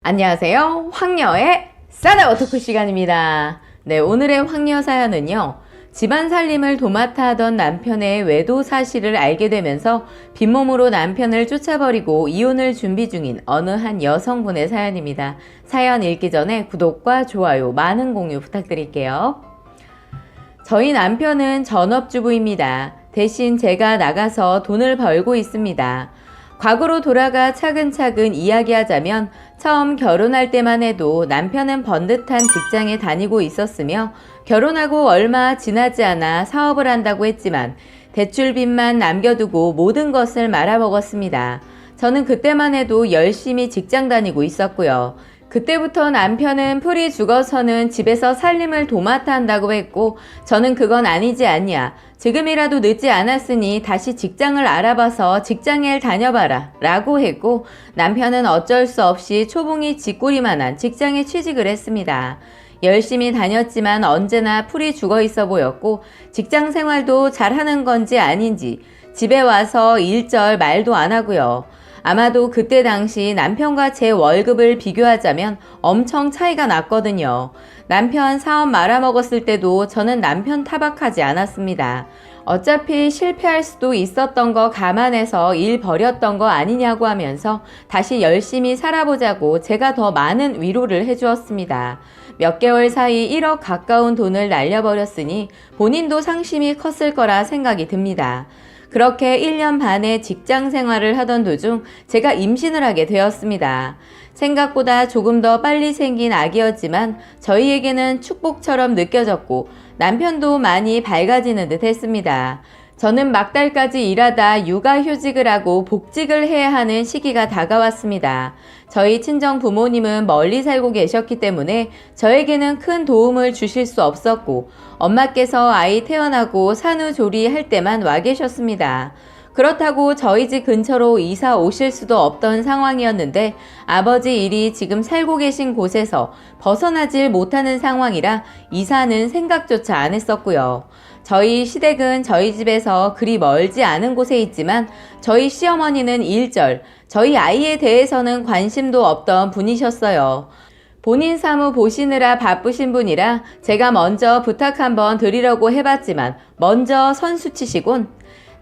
안녕하세요. 황녀의 싸다고 토크 시간입니다. 네, 오늘의 황녀 사연은요. 집안 살림을 도맡아 하던 남편의 외도 사실을 알게 되면서 빈몸으로 남편을 쫓아버리고 이혼을 준비 중인 어느 한 여성분의 사연입니다. 사연 읽기 전에 구독과 좋아요, 많은 공유 부탁드릴게요. 저희 남편은 전업주부입니다. 대신 제가 나가서 돈을 벌고 있습니다. 과거로 돌아가 차근차근 이야기하자면 처음 결혼할 때만 해도 남편은 번듯한 직장에 다니고 있었으며 결혼하고 얼마 지나지 않아 사업을 한다고 했지만 대출빚만 남겨두고 모든 것을 말아먹었습니다. 저는 그때만 해도 열심히 직장 다니고 있었고요. 그때부터 남편은 풀이 죽어서는 집에서 살림을 도맡아 한다고 했고 저는 그건 아니지 않냐. 지금이라도 늦지 않았으니 다시 직장을 알아봐서 직장에 다녀봐라 라고 했고 남편은 어쩔 수 없이 초봉이 쥐꼬리만한 직장에 취직을 했습니다. 열심히 다녔지만 언제나 풀이 죽어 있어 보였고 직장 생활도 잘하는 건지 아닌지 집에 와서 일절 말도 안 하고요. 아마도 그때 당시 남편과 제 월급을 비교하자면 엄청 차이가 났거든요. 남편 사업 말아먹었을 때도 저는 남편 타박하지 않았습니다. 어차피 실패할 수도 있었던 거 감안해서 일 버렸던 거 아니냐고 하면서 다시 열심히 살아보자고 제가 더 많은 위로를 해주었습니다. 몇 개월 사이 1억 가까운 돈을 날려버렸으니 본인도 상심이 컸을 거라 생각이 듭니다. 그렇게 1년 반의 직장 생활을 하던 도중 제가 임신을 하게 되었습니다. 생각보다 조금 더 빨리 생긴 아기였지만 저희에게는 축복처럼 느껴졌고 남편도 많이 밝아지는 듯 했습니다. 저는 막달까지 일하다 육아휴직을 하고 복직을 해야 하는 시기가 다가왔습니다. 저희 친정 부모님은 멀리 살고 계셨기 때문에 저에게는 큰 도움을 주실 수 없었고 엄마께서 아이 태어나고 산후조리할 때만 와 계셨습니다. 그렇다고 저희 집 근처로 이사 오실 수도 없던 상황이었는데 아버지 일이 지금 살고 계신 곳에서 벗어나질 못하는 상황이라 이사는 생각조차 안 했었고요. 저희 시댁은 저희 집에서 그리 멀지 않은 곳에 있지만 저희 시어머니는 일절, 저희 아이에 대해서는 관심도 없던 분이셨어요. 본인 사무 보시느라 바쁘신 분이라 제가 먼저 부탁 한번 드리려고 해봤지만 먼저 선수치시곤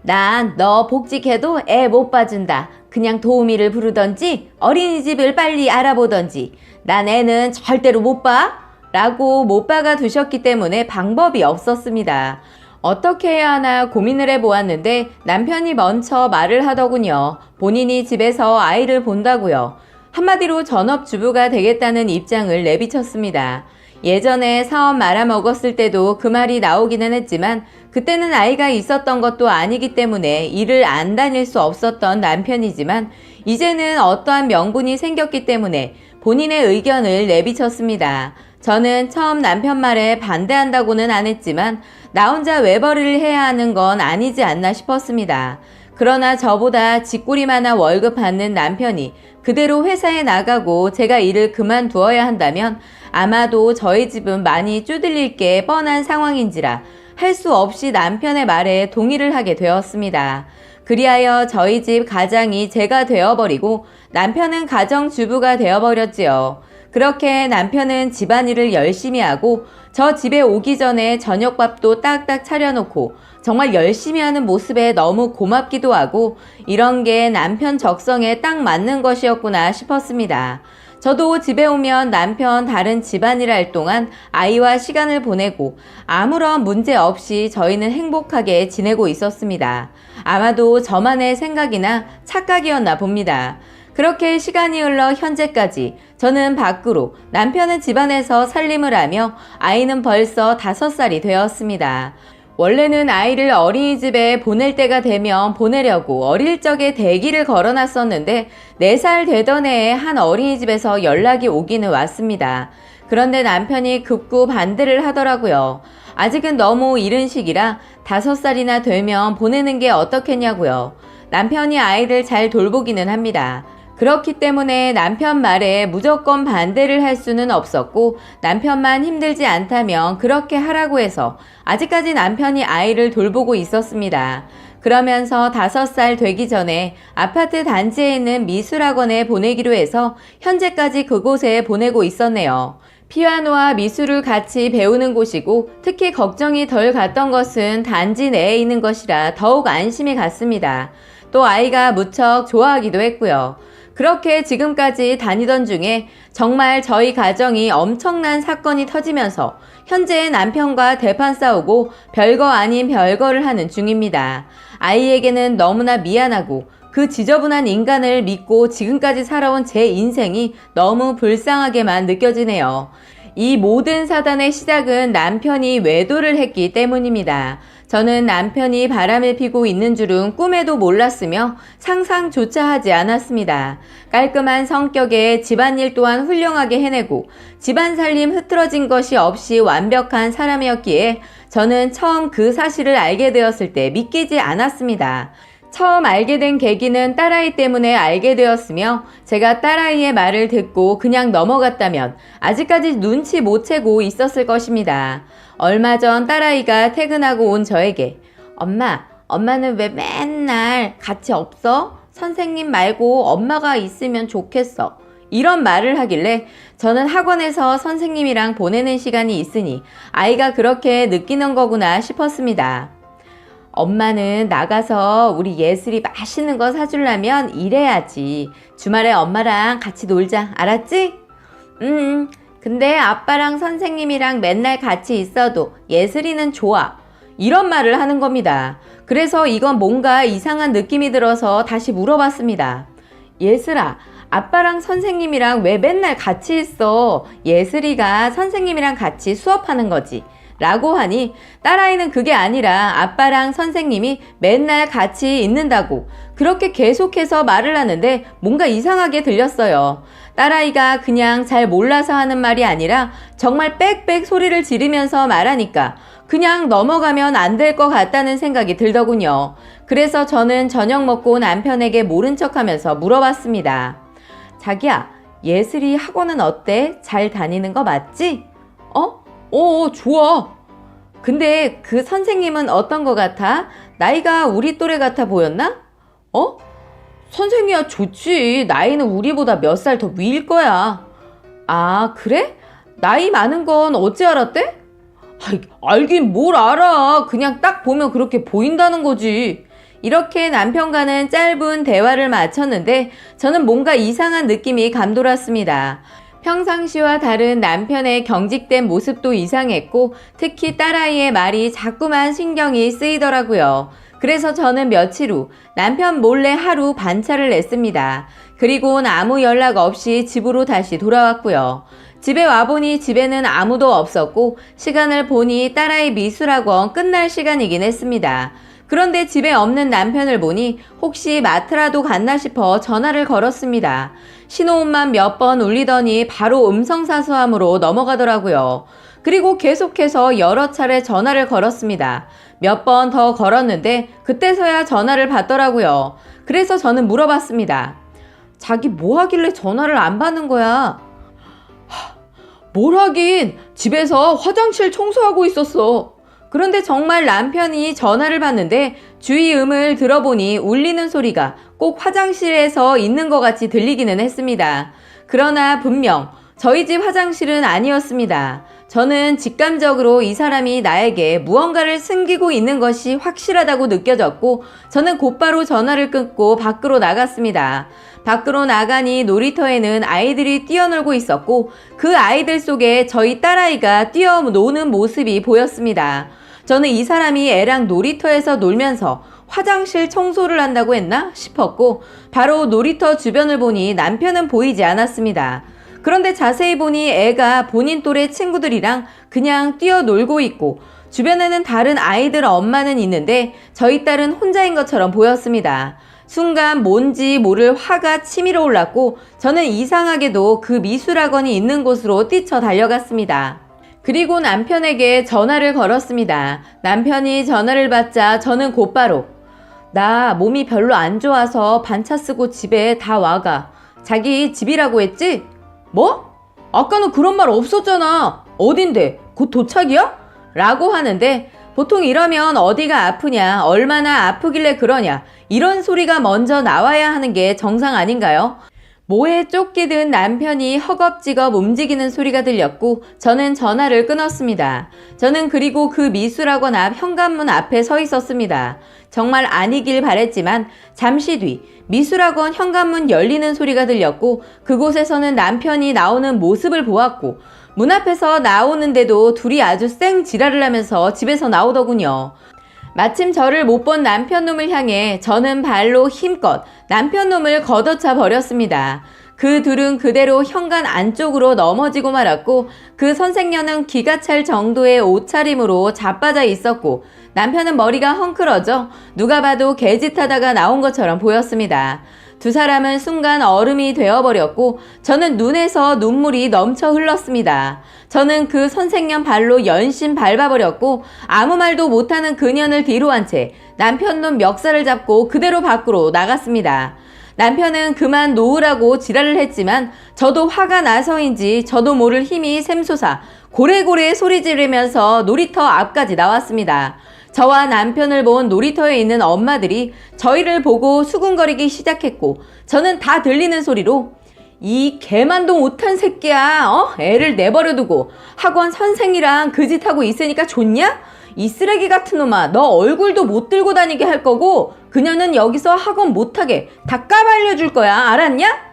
난 너 복직해도 애 못 봐준다. 그냥 도우미를 부르던지 어린이집을 빨리 알아보던지 난 애는 절대로 못 봐. 라고 못 박아 두셨기 때문에 방법이 없었습니다. 어떻게 해야 하나 고민을 해보았는데 남편이 먼저 말을 하더군요. 본인이 집에서 아이를 본다고요. 한마디로 전업주부가 되겠다는 입장을 내비쳤습니다. 예전에 사업 말아먹었을 때도 그 말이 나오기는 했지만 그때는 아이가 있었던 것도 아니기 때문에 일을 안 다닐 수 없었던 남편이지만 이제는 어떠한 명분이 생겼기 때문에 본인의 의견을 내비쳤습니다. 저는 처음 남편 말에 반대한다고는 안 했지만 나 혼자 외벌이를 해야 하는 건 아니지 않나 싶었습니다. 그러나 저보다 쥐꼬리만한 월급 받는 남편이 그대로 회사에 나가고 제가 일을 그만두어야 한다면 아마도 저희 집은 많이 쪼들릴 게 뻔한 상황인지라 할 수 없이 남편의 말에 동의를 하게 되었습니다. 그리하여 저희 집 가장이 제가 되어버리고 남편은 가정주부가 되어버렸지요. 그렇게 남편은 집안일을 열심히 하고 저 집에 오기 전에 저녁밥도 딱딱 차려놓고 정말 열심히 하는 모습에 너무 고맙기도 하고 이런 게 남편 적성에 딱 맞는 것이었구나 싶었습니다. 저도 집에 오면 남편 다른 집안일 할 동안 아이와 시간을 보내고 아무런 문제 없이 저희는 행복하게 지내고 있었습니다. 아마도 저만의 생각이나 착각이었나 봅니다. 그렇게 시간이 흘러 현재까지 저는 밖으로 남편은 집안에서 살림을 하며 아이는 벌써 5살이 되었습니다. 원래는 아이를 어린이집에 보낼 때가 되면 보내려고 어릴 적에 대기를 걸어놨었는데 4살 되던 해에 한 어린이집에서 연락이 오기는 왔습니다. 그런데 남편이 극구 반대를 하더라고요. 아직은 너무 이른 시기라 5살이나 되면 보내는 게 어떻겠냐고요. 남편이 아이를 잘 돌보기는 합니다. 그렇기 때문에 남편 말에 무조건 반대를 할 수는 없었고 남편만 힘들지 않다면 그렇게 하라고 해서 아직까지 남편이 아이를 돌보고 있었습니다. 그러면서 5살 되기 전에 아파트 단지에 있는 미술학원에 보내기로 해서 현재까지 그곳에 보내고 있었네요. 피아노와 미술을 같이 배우는 곳이고 특히 걱정이 덜 갔던 것은 단지 내에 있는 것이라 더욱 안심이 갔습니다. 또 아이가 무척 좋아하기도 했고요. 그렇게 지금까지 다니던 중에 정말 저희 가정이 엄청난 사건이 터지면서 현재 남편과 대판 싸우고 별거 아닌 별거를 하는 중입니다. 아이에게는 너무나 미안하고 그 지저분한 인간을 믿고 지금까지 살아온 제 인생이 너무 불쌍하게만 느껴지네요. 이 모든 사단의 시작은 남편이 외도를 했기 때문입니다. 저는 남편이 바람을 피고 있는 줄은 꿈에도 몰랐으며 상상조차 하지 않았습니다. 깔끔한 성격에 집안일 또한 훌륭하게 해내고 집안 살림 흐트러진 것이 없이 완벽한 사람이었기에 저는 처음 그 사실을 알게 되었을 때 믿기지 않았습니다. 처음 알게 된 계기는 딸아이 때문에 알게 되었으며 제가 딸아이의 말을 듣고 그냥 넘어갔다면 아직까지 눈치 못 채고 있었을 것입니다. 얼마 전 딸아이가 퇴근하고 온 저에게 엄마는 왜 맨날 같이 없어? 선생님 말고 엄마가 있으면 좋겠어. 이런 말을 하길래 저는 학원에서 선생님이랑 보내는 시간이 있으니 아이가 그렇게 느끼는 거구나 싶었습니다. 엄마는 나가서 우리 예슬이 맛있는 거 사주려면 일해야지. 주말에 엄마랑 같이 놀자. 알았지? 근데 아빠랑 선생님이랑 맨날 같이 있어도 예슬이는 좋아. 이런 말을 하는 겁니다. 그래서 이건 뭔가 이상한 느낌이 들어서 다시 물어봤습니다. 예슬아, 아빠랑 선생님이랑 왜 맨날 같이 있어? 예슬이가 선생님이랑 같이 수업하는 거지. 라고 하니 딸아이는 그게 아니라 아빠랑 선생님이 맨날 같이 있는다고 그렇게 계속해서 말을 하는데 뭔가 이상하게 들렸어요. 딸아이가 그냥 잘 몰라서 하는 말이 아니라 정말 빽빽 소리를 지르면서 말하니까 그냥 넘어가면 안 될 것 같다는 생각이 들더군요. 그래서 저는 저녁 먹고 남편에게 모른 척하면서 물어봤습니다. 자기야, 예슬이 학원은 어때? 잘 다니는 거 맞지? 좋아. 근데 그 선생님은 어떤 거 같아? 나이가 우리 또래 같아 보였나? 선생이야 좋지. 나이는 우리보다 몇 살 더 위일 거야. 아, 그래? 나이 많은 건 어찌 알았대? 알긴 뭘 알아. 그냥 딱 보면 그렇게 보인다는 거지. 이렇게 남편과는 짧은 대화를 마쳤는데 저는 뭔가 이상한 느낌이 감돌았습니다. 평상시와 다른 남편의 경직된 모습도 이상했고 특히 딸아이의 말이 자꾸만 신경이 쓰이더라고요. 그래서 저는 며칠 후 남편 몰래 하루 반차를 냈습니다. 그리고는 아무 연락 없이 집으로 다시 돌아왔고요. 집에 와보니 집에는 아무도 없었고 시간을 보니 딸아이 미술학원 끝날 시간이긴 했습니다. 그런데 집에 없는 남편을 보니 혹시 마트라도 갔나 싶어 전화를 걸었습니다. 신호음만 몇 번 울리더니 바로 음성사서함으로 넘어가더라고요. 그리고 계속해서 여러 차례 전화를 걸었습니다. 몇 번 더 걸었는데 그때서야 전화를 받더라고요. 그래서 저는 물어봤습니다. 자기 뭐 하길래 전화를 안 받는 거야? 뭘 하긴 집에서 화장실 청소하고 있었어. 그런데 정말 남편이 전화를 받는데 주의음을 들어보니 울리는 소리가 꼭 화장실에서 있는 것 같이 들리기는 했습니다. 그러나 분명 저희 집 화장실은 아니었습니다. 저는 직감적으로 이 사람이 나에게 무언가를 숨기고 있는 것이 확실하다고 느껴졌고 저는 곧바로 전화를 끊고 밖으로 나갔습니다. 밖으로 나가니 놀이터에는 아이들이 뛰어놀고 있었고 그 아이들 속에 저희 딸아이가 뛰어노는 모습이 보였습니다. 저는 이 사람이 애랑 놀이터에서 놀면서 화장실 청소를 한다고 했나 싶었고 바로 놀이터 주변을 보니 남편은 보이지 않았습니다. 그런데 자세히 보니 애가 본인 또래 친구들이랑 그냥 뛰어놀고 있고 주변에는 다른 아이들 엄마는 있는데 저희 딸은 혼자인 것처럼 보였습니다. 순간 뭔지 모를 화가 치밀어 올랐고 저는 이상하게도 그 미술학원이 있는 곳으로 뛰쳐 달려갔습니다. 그리고 남편에게 전화를 걸었습니다. 남편이 전화를 받자 저는 곧바로 나 몸이 별로 안 좋아서 반차 쓰고 집에 다 와가. 자기 집이라고 했지? 뭐? 아까는 그런 말 없었잖아. 어딘데? 곧 도착이야? 라고 하는데 보통 이러면 어디가 아프냐, 얼마나 아프길래 그러냐, 이런 소리가 먼저 나와야 하는 게 정상 아닌가요? 뭐에 쫓기든 남편이 허겁지겁 움직이는 소리가 들렸고 저는 전화를 끊었습니다. 저는 그리고 그 미술학원 앞 현관문 앞에 서 있었습니다. 정말 아니길 바랬지만 잠시 뒤 미술학원 현관문 열리는 소리가 들렸고 그곳에서는 남편이 나오는 모습을 보았고 문 앞에서 나오는데도 둘이 아주 쌩 지랄을 하면서 집에서 나오더군요. 마침 저를 못 본 남편 놈을 향해 저는 발로 힘껏 남편 놈을 걷어차 버렸습니다. 그 둘은 그대로 현관 안쪽으로 넘어지고 말았고 그 선생녀는 기가 찰 정도의 옷차림으로 자빠져 있었고 남편은 머리가 헝클어져 누가 봐도 개짓하다가 나온 것처럼 보였습니다. 두 사람은 순간 얼음이 되어버렸고 저는 눈에서 눈물이 넘쳐 흘렀습니다. 저는 그 선생님 발로 연신 밟아버렸고 아무 말도 못하는 그년을 뒤로 한 채 남편 놈 멱살을 잡고 그대로 밖으로 나갔습니다. 남편은 그만 놓으라고 지랄을 했지만 저도 화가 나서인지 저도 모를 힘이 샘솟아 고래고래 소리 지르면서 놀이터 앞까지 나왔습니다. 저와 남편을 본 놀이터에 있는 엄마들이 저희를 보고 수군거리기 시작했고 저는 다 들리는 소리로 이 개만도 못한 새끼야, 애를 내버려두고 학원 선생이랑 그 짓하고 있으니까 좋냐? 이 쓰레기 같은 놈아, 너 얼굴도 못 들고 다니게 할 거고 그녀는 여기서 학원 못하게 다 까발려줄 거야, 알았냐?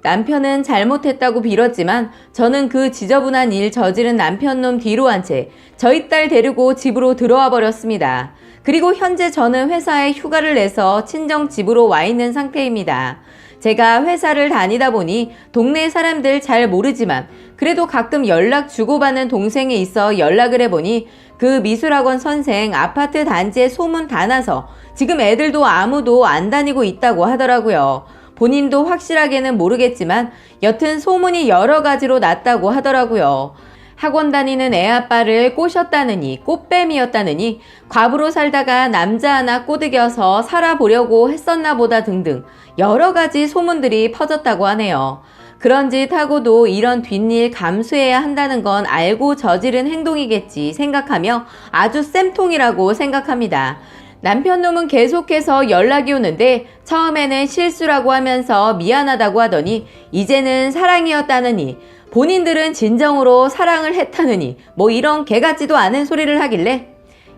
남편은 잘못했다고 빌었지만 저는 그 지저분한 일 저지른 남편놈 뒤로 한 채 저희 딸 데리고 집으로 들어와 버렸습니다. 그리고 현재 저는 회사에 휴가를 내서 친정 집으로 와 있는 상태입니다. 제가 회사를 다니다 보니 동네 사람들 잘 모르지만 그래도 가끔 연락 주고받는 동생이 있어 연락을 해보니 그 미술학원 선생 아파트 단지에 소문 다 나서 지금 애들도 아무도 안 다니고 있다고 하더라고요. 본인도 확실하게는 모르겠지만 여튼 소문이 여러 가지로 났다고 하더라고요. 학원 다니는 애 아빠를 꼬셨다느니 꽃뱀이었다느니 과부로 살다가 남자 하나 꼬드겨서 살아보려고 했었나 보다 등등 여러 가지 소문들이 퍼졌다고 하네요. 그런 짓 하고도 이런 뒷일 감수해야 한다는 건 알고 저지른 행동이겠지 생각하며 아주 쌤통이라고 생각합니다. 남편 놈은 계속해서 연락이 오는데 처음에는 실수라고 하면서 미안하다고 하더니 이제는 사랑이었다느니 본인들은 진정으로 사랑을 했다느니 뭐 이런 개같지도 않은 소리를 하길래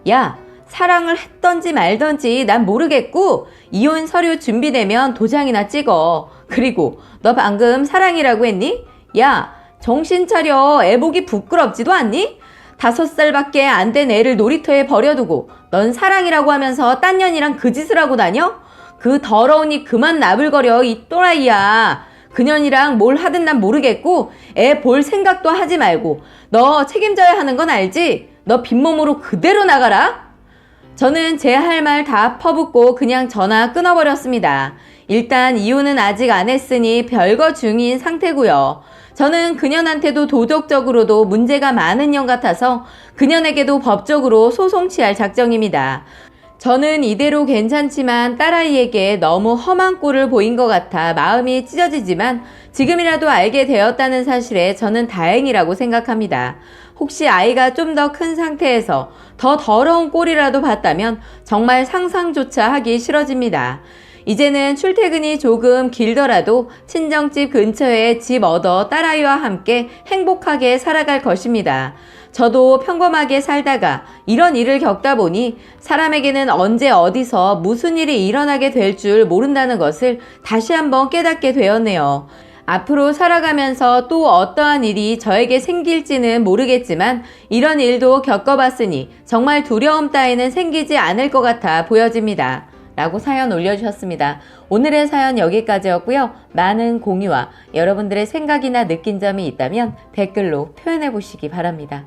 야, 사랑을 했던지 말던지 난 모르겠고 이혼 서류 준비되면 도장이나 찍어. 그리고 너 방금 사랑이라고 했니? 야, 정신 차려. 애 보기 부끄럽지도 않니? 5살밖에 안 된 애를 놀이터에 버려두고 넌 사랑이라고 하면서 딴 년이랑 그 짓을 하고 다녀? 그 더러우니 그만 나불거려 이 또라이야. 그년이랑 뭘 하든 난 모르겠고 애 볼 생각도 하지 말고 너 책임져야 하는 건 알지? 너 빈몸으로 그대로 나가라. 저는 제 할 말 다 퍼붓고 그냥 전화 끊어버렸습니다. 일단 이혼은 아직 안 했으니 별거 중인 상태고요. 저는 그년한테도 도덕적으로도 문제가 많은 년 같아서 그년에게도 법적으로 소송 취할 작정입니다. 저는 이대로 괜찮지만 딸아이에게 너무 험한 꼴을 보인 것 같아 마음이 찢어지지만 지금이라도 알게 되었다는 사실에 저는 다행이라고 생각합니다. 혹시 아이가 좀 더 큰 상태에서 더 더러운 꼴이라도 봤다면 정말 상상조차 하기 싫어집니다. 이제는 출퇴근이 조금 길더라도 친정집 근처에 집 얻어 딸아이와 함께 행복하게 살아갈 것입니다. 저도 평범하게 살다가 이런 일을 겪다 보니 사람에게는 언제 어디서 무슨 일이 일어나게 될 줄 모른다는 것을 다시 한번 깨닫게 되었네요. 앞으로 살아가면서 또 어떠한 일이 저에게 생길지는 모르겠지만 이런 일도 겪어봤으니 정말 두려움 따위는 생기지 않을 것 같아 보여집니다. 라고 사연 올려주셨습니다. 오늘의 사연 여기까지였고요. 많은 공유와 여러분들의 생각이나 느낀 점이 있다면 댓글로 표현해 보시기 바랍니다.